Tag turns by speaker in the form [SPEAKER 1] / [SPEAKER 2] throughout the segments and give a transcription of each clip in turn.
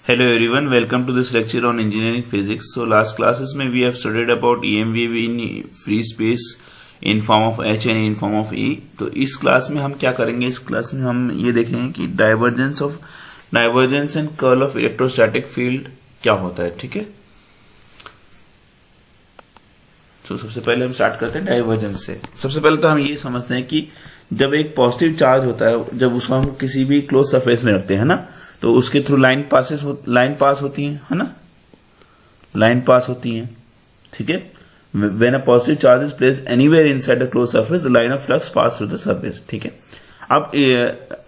[SPEAKER 1] Hello everyone, welcome to this lecture on engineering physics. So last classes में we have studied about EM wave in free space in form of H and in form of E. तो इस class में हम क्या करेंगे? इस class में हम ये देखेंगे कि divergence and curl of electrostatic field क्या होता है. ठीक है, तो सबसे पहले हम स्टार्ट करते हैं डाइवर्जेंस से. सबसे पहले तो हम ये समझते हैं कि जब एक पॉजिटिव चार्ज होता है, जब उसको हम किसी भी क्लोज सरफेस में रखते हैं ना, तो उसके थ्रू लाइन पास होती है ना, लाइन पास होती है. ठीक है, when a positive charge is placed anywhere inside a close surface the line of flux pass through the surface. ठीक है, अब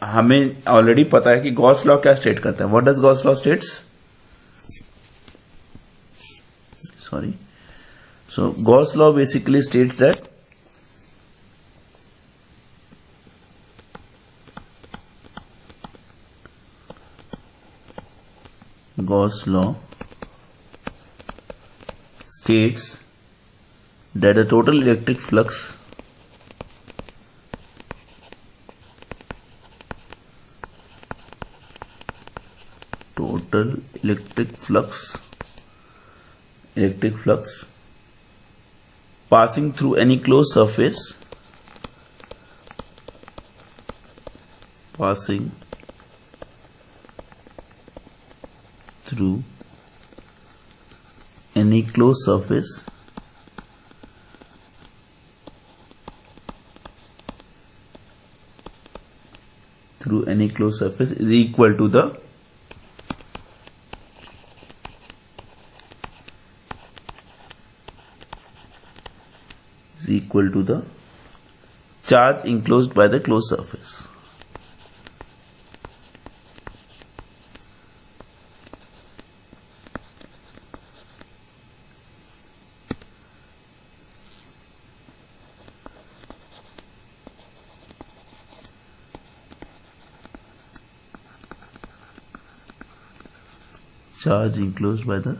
[SPEAKER 1] हमें ऑलरेडी पता है कि गॉस लॉ क्या स्टेट करता है. What does Gauss law states? So Gauss law basically states that the total electric flux passing through any closed surface is equal to the charge enclosed by the closed surface. Charge enclosed by the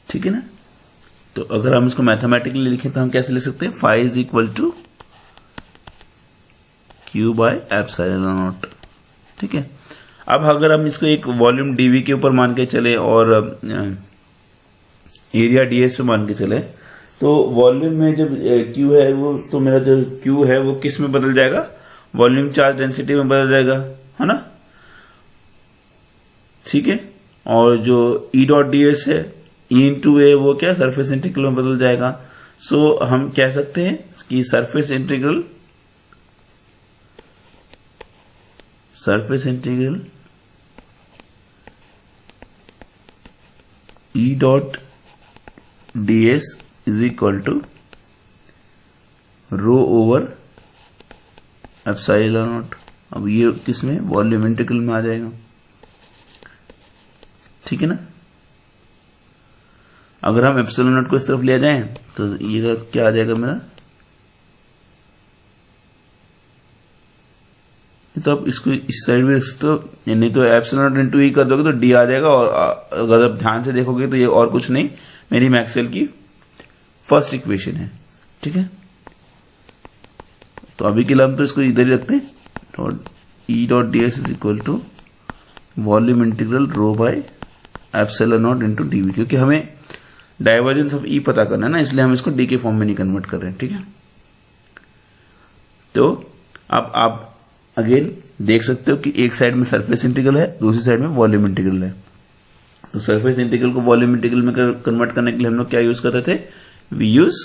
[SPEAKER 1] ठीक है ना. तो अगर हम इसको mathematically लिखें तो हम कैसे लिख सकते हैं? Phi is equal to Q by epsilon naught. ठीक है, अब अगर हम इसको एक वॉल्यूम डीवी के ऊपर मान के चले और एरिया डीएस पे मान के चले, तो वॉल्यूम में जब क्यू है वो, तो मेरा जो क्यू है वो किस में बदल जाएगा? वॉल्यूम चार्ज डेंसिटी में बदल जाएगा, है ना. ठीक है, और जो ई डॉट डीएस है, ई इंटू ए, वो क्या सरफेस इंटीग्रल में बदल जाएगा. सो हम कह सकते हैं कि surface integral E dot DS is equal to rho over epsilon naught. अब ये किसमें? वॉल्यूम इंटीग्रल में आ जाएगा. ठीक है ना. अगर हम एप्सिलॉन नॉट को इस तरफ ले जाएं तो ये क्या आ जाएगा मेरा? तो आप इसको इस साइड भी रख सकते हो, नहीं तो एप्सिलॉन नॉट इंटू ई कर दोगे तो डी आ जाएगा. और अगर आप ध्यान से देखोगे तो ये और कुछ नहीं, मेरी मैक्सवेल की फर्स्ट इक्वेशन है. ठीक है, तो अभी के लिए हम तो इसको इधर ही रखते हैं. तो E dot D S is equal to volume integral rho by epsilon naught into DV, क्योंकि हमें डाइवर्जेंस ऑफ ई पता करना है ना, इसलिए हम इसको डी के फॉर्म में नहीं कन्वर्ट कर रहे हैं. ठीक है, तो अब आप अगेन देख सकते हो कि एक साइड में सरफेस इंटीग्रल है, दूसरी साइड में वॉल्यूम इंटीग्रल है. तो सरफेस इंटीग्रल को वॉल्यूम इंटीग्रल में कन्वर्ट करने के लिए हम लोग क्या यूज करते थे? We use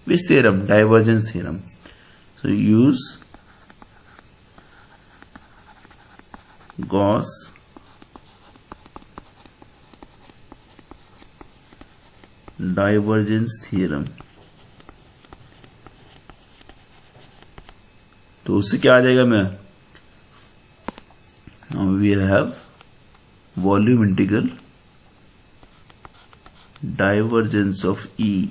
[SPEAKER 1] which theorem? Divergence theorem. So use Gauss divergence theorem. तो उससे क्या आ जाएगा? मैं we have volume integral divergence of E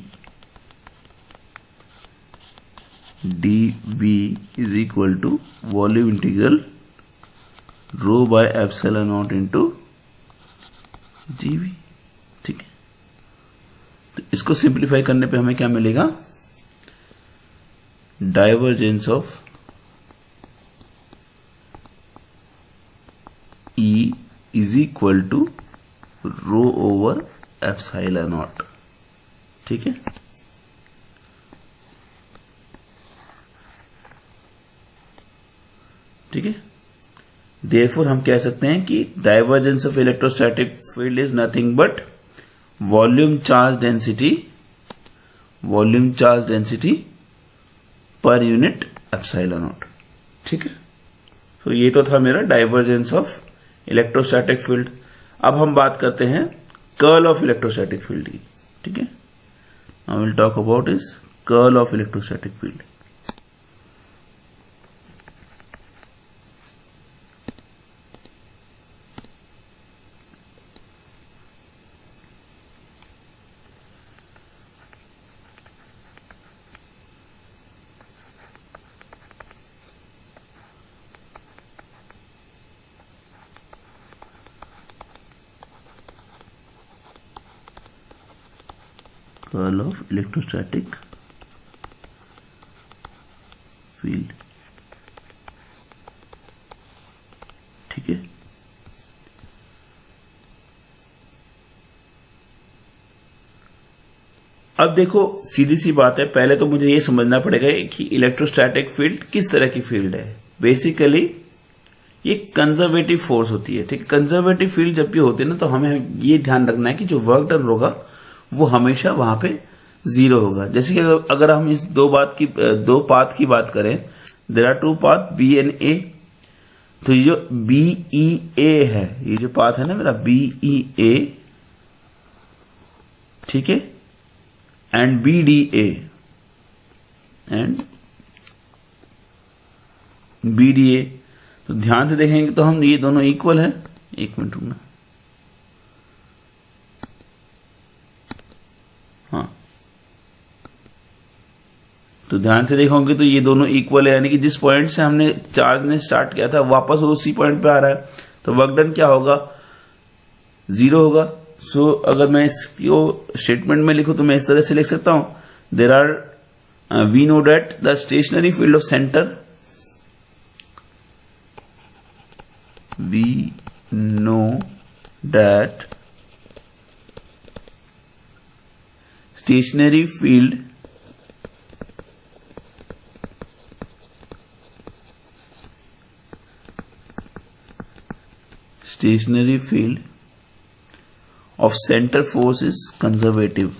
[SPEAKER 1] D V is equal to volume integral rho by epsilon naught into G V. ठीक है, तो इसको सिंप्लीफाई करने पे हमें क्या मिलेगा? Divergence of E is equal to rho over epsilon naught. ठीक है, ठीक है। देयरफॉर हम कह सकते हैं कि divergence of electrostatic field is nothing but volume charge density per unit epsilon naught. ठीक है, तो ये तो था मेरा डाइवर्जेंस ऑफ इलेक्ट्रोस्टैटिक फील्ड। अब हम बात करते हैं कर्ल ऑफ इलेक्ट्रोस्टैटिक फील्ड की। ठीक है, now will talk about is curl of electrostatic field. Curl of electrostatic field. ठीक है, अब देखो सीधी सी बात है, पहले तो मुझे ये समझना पड़ेगा कि इलेक्ट्रोस्टैटिक फील्ड किस तरह की फील्ड है। बेसिकली ये कंजर्वेटिव फोर्स होती है। ठीक है, कंजर्वेटिव फील्ड जब भी होती है ना, तो हमें ये ध्यान रखना है कि जो वर्क डन होगा वो हमेशा वहां पे जीरो होगा। जैसे कि अगर हम इस दो पाथ की बात करें, there are two path B and A, तो ये जो बी ई ए है, ये जो पाथ है ना मेरा बी ई ए, ठीक है, and B D A and B D A, तो ध्यान से देखेंगे तो हम ये दोनों इक्वल है। एक मिनट रुकना, हाँ, तो ध्यान से देखोगे तो ये दोनों इक्वल है, यानी कि जिस पॉइंट से हमने चार्ज ने स्टार्ट किया था वापस उसी पॉइंट पे आ रहा है, तो वर्क डन क्या होगा, जीरो होगा। सो अगर मैं इसको स्टेटमेंट में लिखूं तो मैं इस तरह से लिख सकता हूं, there are we know that the stationary field of centre, we know that stationary field of center force is conservative.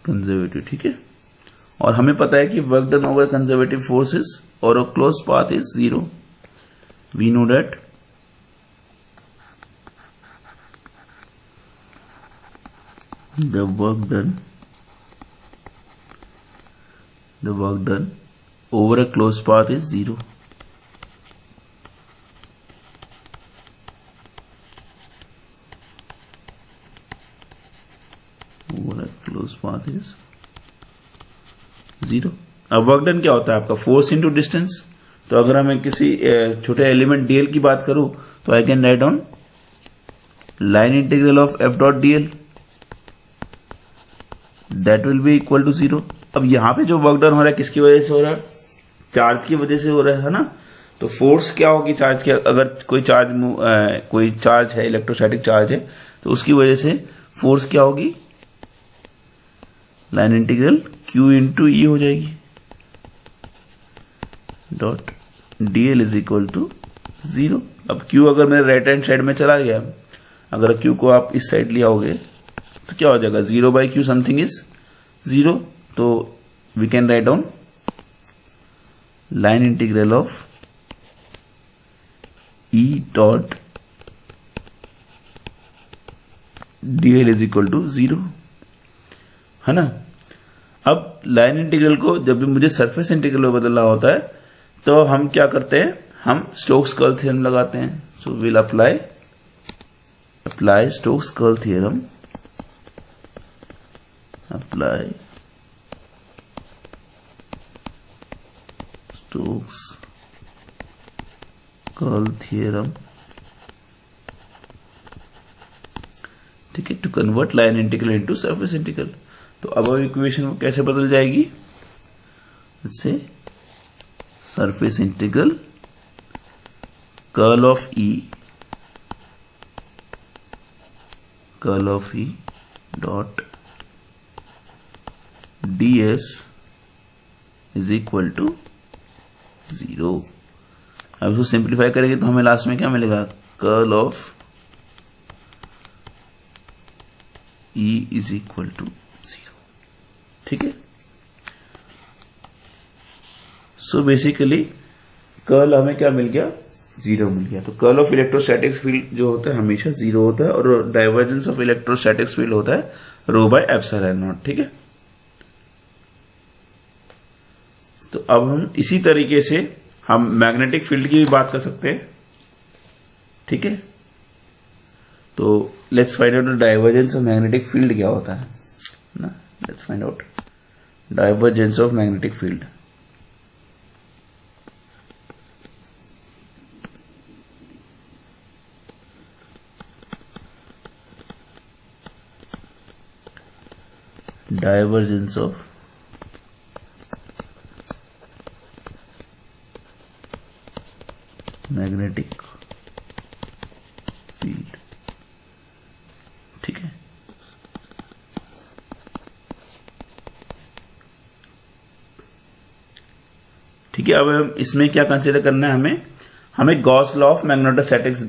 [SPEAKER 1] Conservative. ठीक है, और हमें पता है कि work done over conservative forces और a close path is zero. We know that the work done over a close path is zero. Close path is zero. अब work done क्या होता है आपका, फोर्स इनटू डिस्टेंस। तो अगर मैं किसी छोटे एलिमेंट डीएल की बात करूं तो I can write down line integral of F dot DL, that will be equal to zero. अब यहां पे जो वर्क डन हो रहा है किसकी वजह से हो रहा है, चार्ज की वजह से हो रहा है ना। तो फोर्स क्या होगी चार्ज की, अगर कोई चार्ज है, इलेक्ट्रोस्टैटिक चार्ज है, तो उसकी वजह से फोर्स क्या होगी, line integral Q into E हो जाएगी, dot DL is equal to zero. अब Q अगर मेरे राइट हैंड साइड में चला गया, अगर Q को आप इस साइड ले आओगे तो क्या हो जाएगा, zero by Q something is zero. तो we can write down line integral of E dot DL is equal to zero, है ना। अब लाइन इंटीग्रल को जब भी मुझे सरफेस इंटीग्रल में बदलना होता है तो हम क्या करते हैं, हम स्टोक्स कर्ल थ्योरम लगाते हैं। So will apply Stokes curl theorem, apply Stokes curl theorem, ठीक है, to convert line integral into surface integral. तो अब इक्वेशन कैसे बदल जाएगी, इससे surface integral curl of E dot ds is equal to 0। अब इसको सिंप्लीफाई करेंगे तो हमें लास्ट में क्या मिलेगा, curl of E is equal to 0, ठीक है। सो बेसिकली कर्ल हमें क्या मिल गया, 0 मिल गया। तो कर्ल ऑफ इलेक्ट्रोस्टैटिक फील्ड जो होता है हमेशा 0 होता है, और डाइवर्जेंस ऑफ इलेक्ट्रोस्टैटिक फील्ड होता है रो बाय एप्सिलॉन नॉट, ठीक है। तो अब हम इसी तरीके से हम मैग्नेटिक फील्ड की भी बात कर सकते हैं, ठीक है। तो let's find out divergence of magnetic field क्या होता है ना, let's find out divergence of magnetic field. Divergence of magnetic field, ठीक है। ठीक है, अब हम इसमें क्या कंसीडर करना है, हमें गॉस लॉ ऑफ मैग्नेटोस्टैटिक्स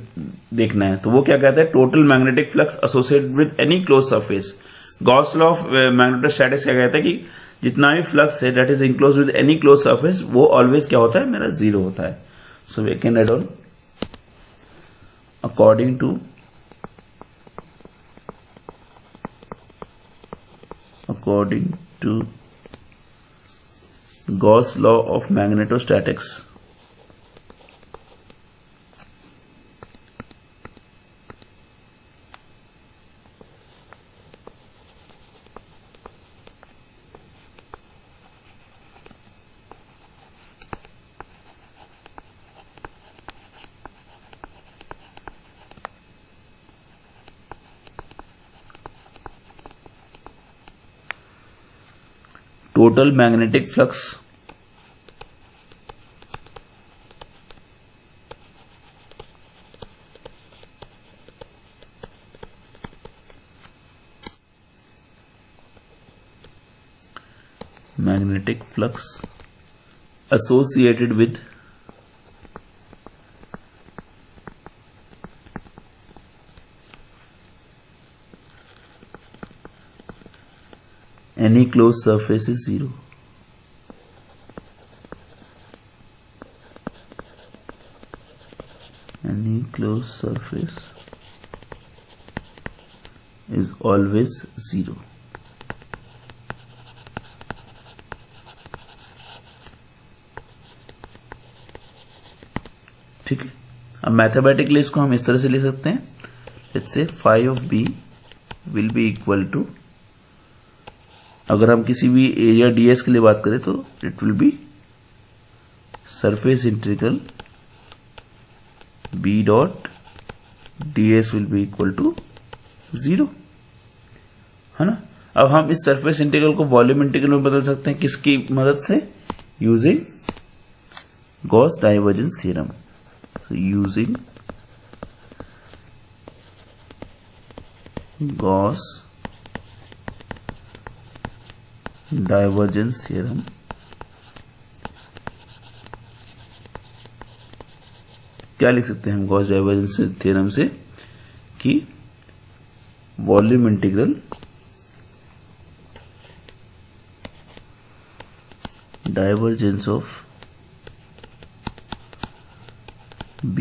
[SPEAKER 1] देखना है। तो वो क्या कहता है, total magnetic flux associated with any close surface. Gauss law of magnetostatics क्या कहता है कि जितना भी फ्लक्स है that is enclose with any close surface, वो ऑलवेज क्या होता है, मेरा 0 होता है। So we can add on according to Gauss law of magnetostatics, total magnetic flux associated with any closed surface is 0. Any closed surface is always 0. ठीक है। अब मैथमेटिकली इसको हम इस तरह से लिख सकते हैं, let's say phi of B will be equal to, अगर हम किसी भी एरिया ds के लिए बात करें तो it will be surface integral b dot ds will be equal to 0, है ना। अब हम इस सरफेस इंटीग्रल को वॉल्यूम इंटीग्रल में बदल सकते हैं, किसकी मदद से, using Gauss divergence theorem. So using Gauss divergence theorem, क्या लिख सकते हैं हम गॉस डाइवर्जेंस थ्योरम से, कि volume integral divergence of b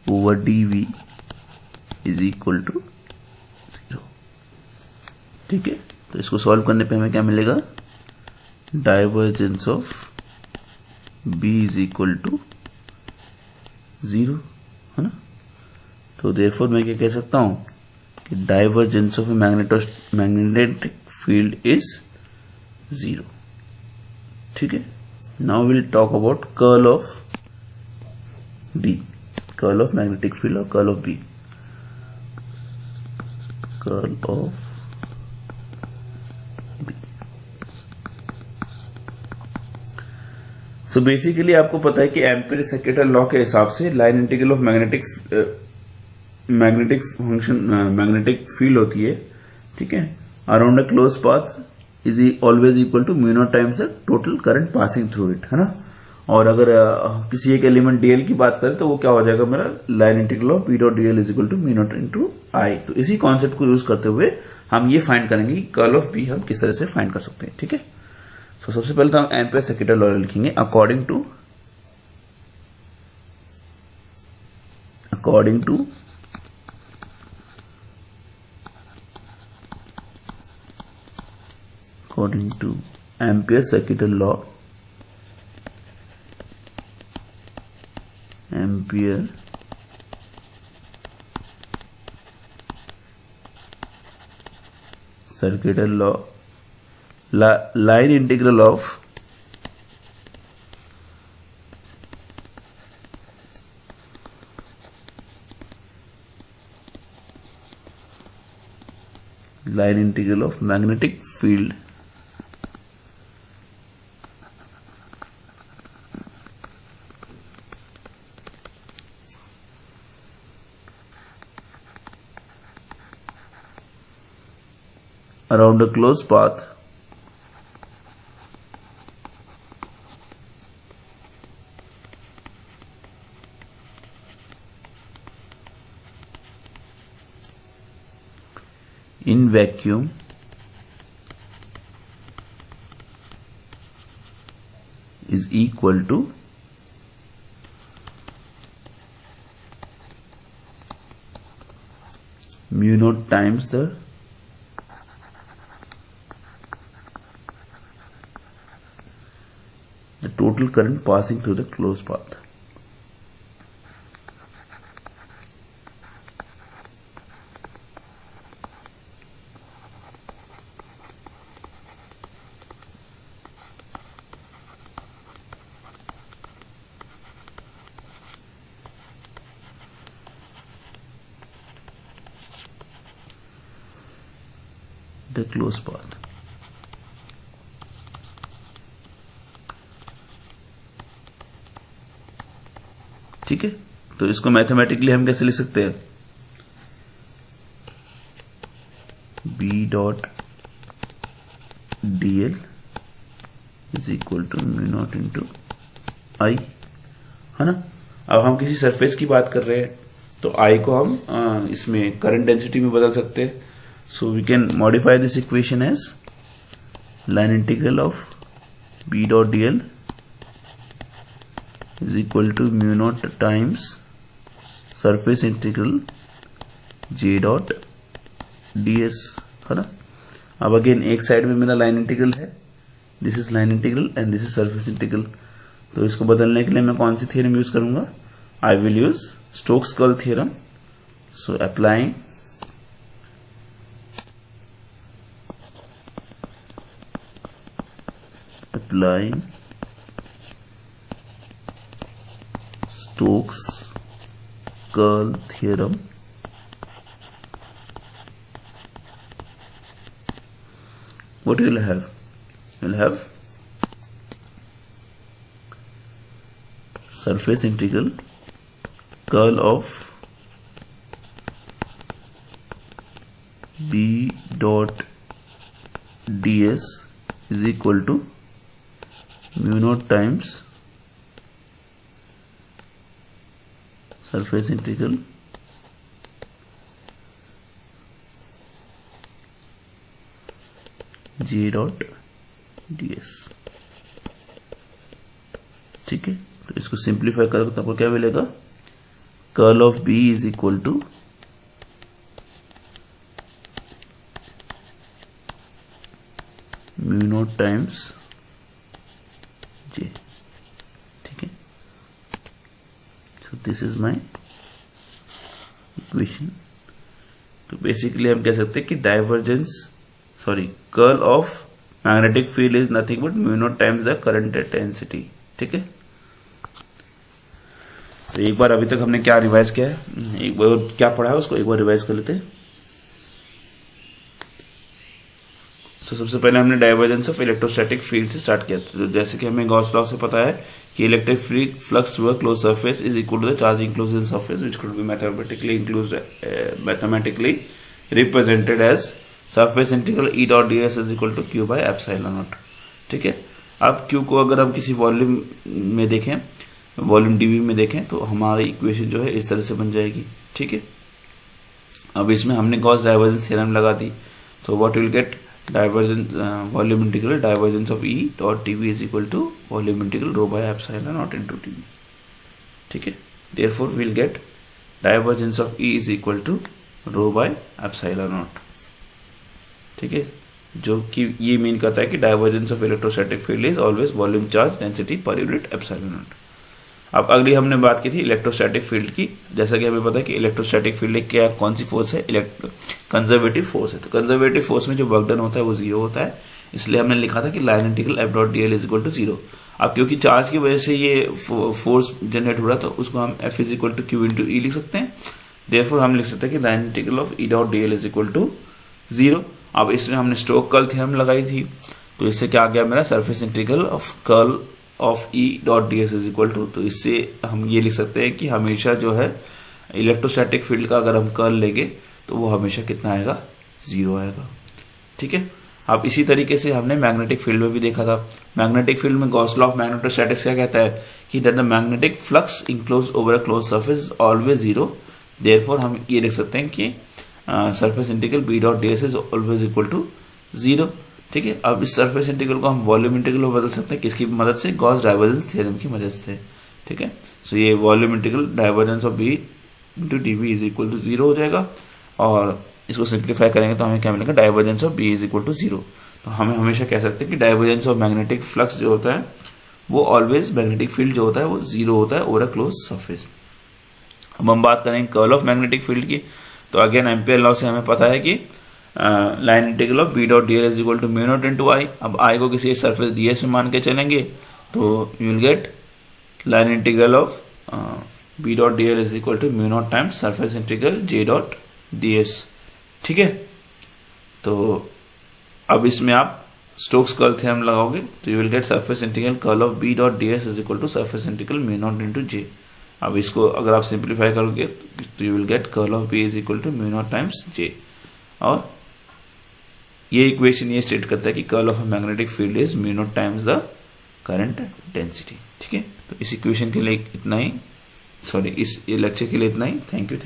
[SPEAKER 1] over dv is equal to 0, ठीक है। तो इसको सॉल्व करने पे हमें क्या मिलेगा, divergence of b is equal to 0, है ना। तो देयरफॉर मैं क्या कह सकता हूं कि divergence of magnetic field is 0, ठीक है। Now will talk about curl of B, curl of magnetic field और curl of B. Curl of B, so basically आपको पता है कि एम्पीयर सर्किटल लॉ के हिसाब से line integral of magnetic function magnetic field होती है, ठीक है, around a close path is always equal to mu naught times the total current passing through it, है ना। और अगर किसी एक एलिमेंट डीएल की बात करें तो वो क्या हो जाएगा मेरा, line integral of B dot DL is equal to mu naught into I. तो इसी कॉन्सेप्ट को यूज करते हुए हम ये फाइंड करेंगे कि कर्ल ऑफ बी हम किस तरह से फाइंड कर सकते हैं, ठीक है। तो सबसे पहले तो हम एम्पीयर सर्किटल लॉ लिखेंगे। According to Ampere circuital law, Ampere circuital law, line integral of magnetic field around a closed path in vacuum is equal to mu naught times the total current passing through the closed path. The closed path. ठीक है, तो इसको mathematically हम कैसे लिख सकते हैं, B dot D L is equal to mu naught into I, है ना। अब हम किसी सरफेस की बात कर रहे हैं तो आई को हम इसमें करंट डेंसिटी में बदल सकते हैं। So we can modify this equation as line integral of B dot D L is equal to mu naught times surface integral j dot ds, है ना। अब अगेन एक साइड में मेरा लाइन इंटीग्रल है, this is line integral and this is surface integral. तो इसको बदलने के लिए मैं कौन सी थ्योरम यूज करूंगा, I will use Stokes curl theorem. So applying Stokes curl theorem, what you will have? You will have surface integral curl of b dot ds is equal to mu naught times surface integral j dot ds, ठीक है। तो इसको simplify करो तो आपको क्या मिलेगा, curl of B is equal to mu naught times J, ठीक है। So this is my equation. तो बेसिकली हम कह सकते हैं कि curl of magnetic field is nothing but mu naught times the current density. ठीक है, तो एक बार अभी तक हमने क्या रिवाइज किया है, एक बार क्या पढ़ा है उसको एक बार रिवाइज कर लेते हैं। तो सबसे पहले हमने डाइवर्जेंस ऑफ इलेक्ट्रोस्टैटिक फील्ड से स्टार्ट किया। तो जैसे कि हमें गॉस लॉ से पता है कि electric field flux through a close surface is equal to the charge enclosed in surface which could be mathematically represented as surface integral E dot D S is equal to Q by epsilon naught. ठीक है, अब Q को अगर हम किसी volume में देखें, volume DV में देखें, तो हमारी इक्वेशन जो है इस तरह से बन जाएगी। ठीक है, अब इसमें हमने गॉस डाइवर्जेंस थ्योरम लगा दी, तो what will get divergence volume integral divergence of E dot TV is equal to volume integral rho by epsilon naught into TV. ठीक है, therefore will get divergence of E is equal to rho by epsilon naught. ठीक है, जो कि ये mean करता है कि divergence of electrostatic field is always volume charge density per unit epsilon naught. अब अगली हमने बात की थी इलेक्ट्रोस्टैटिक फील्ड की। जैसा कि हमें पता है कि इलेक्ट्रोस्टैटिक फील्ड एक क्या कौन सी फोर्स है, कंजर्वेटिव फोर्स है। तो कंजर्वेटिव फोर्स में जो वर्क डन होता है वो जीरो होता है, इसलिए हमने लिखा था कि line integral F dot D L is equal to zero. अब क्योंकि चार्ज की वजह से ये फोर्स जनरेट हो रहा था, उसको हम F is equal to Q into E लिख सकते हैं। देयरफॉर हम लिख सकते हैं कि line integral of E dot D L is equal to zero. अब इसमें हमने स्टोक्स कर्ल थ्योरम लगाई थी, तो इससे क्या आ गया मेरा surface integral of curl of E dot D S is equal to, तो इससे हम ये लिख सकते हैं कि हमेशा जो है इलेक्ट्रोस्टैटिक फील्ड का अगर हम कर्ल लेंगे तो वो हमेशा कितना आएगा, जीरो आएगा। ठीक है, अब इसी तरीके से हमने मैग्नेटिक फील्ड में भी देखा था। मैग्नेटिक फील्ड में गॉस लॉ ऑफ मैग्नेटोस्टैटिक्स क्या कहता है कि that the magnetic flux enclose over a close surface is always zero. Therefore हम ये लिख सकते हैं कि surface integral B dot D S is always equal to zero. ठीक है, अब इस सरफेस इंटीग्रल को हम वॉल्यूम इंटीग्रल में बदल सकते हैं, किसकी मदद से, गॉस डाइवर्जेंस थ्योरम की मदद से। ठीक है, सो ये volume integral divergence of B into D B is equal to zero हो जाएगा, और इसको सिंप्लीफाई करेंगे तो हमें क्या मिलेगा, divergence of B is equal to zero. तो हमें हमेशा कह सकते हैं कि डाइवर्जेंस ऑफ मैग्नेटिक फ्लक्स जो होता है वो ऑलवेज, मैग्नेटिक फील्ड जो होता है वो जीरो होता है ओवर अ क्लोज सरफेस। अब हम बात करेंगे कर्ल ऑफ मैग्नेटिक फील्ड की, तो अगेन एम्पियर लॉ से हमें पता है कि line integral of B dot D L is equal to mu naught into I. अब आई को किसी सरफेस डी एस में मान के चलेंगे तो you will get line integral of B dot D L is equal to mu naught times surface integral J dot D S. ठीक है, तो अब इसमें आप स्टोक्स कर्ल थ्योरम लगाओगे तो you will get surface integral curl of B dot D S is equal to surface integral mu naught into J. अब इसको अगर आप सिंप्लीफाई करोगे तो you will get curl of B is equal to mu naught times J, और ये equation ये state करता है कि curl of a magnetic field is mu naught times the current density. ठीक है, तो इस इक्वेशन के लिए इतना ही, सॉरी इस लेक्चर के लिए इतना ही। Thank you.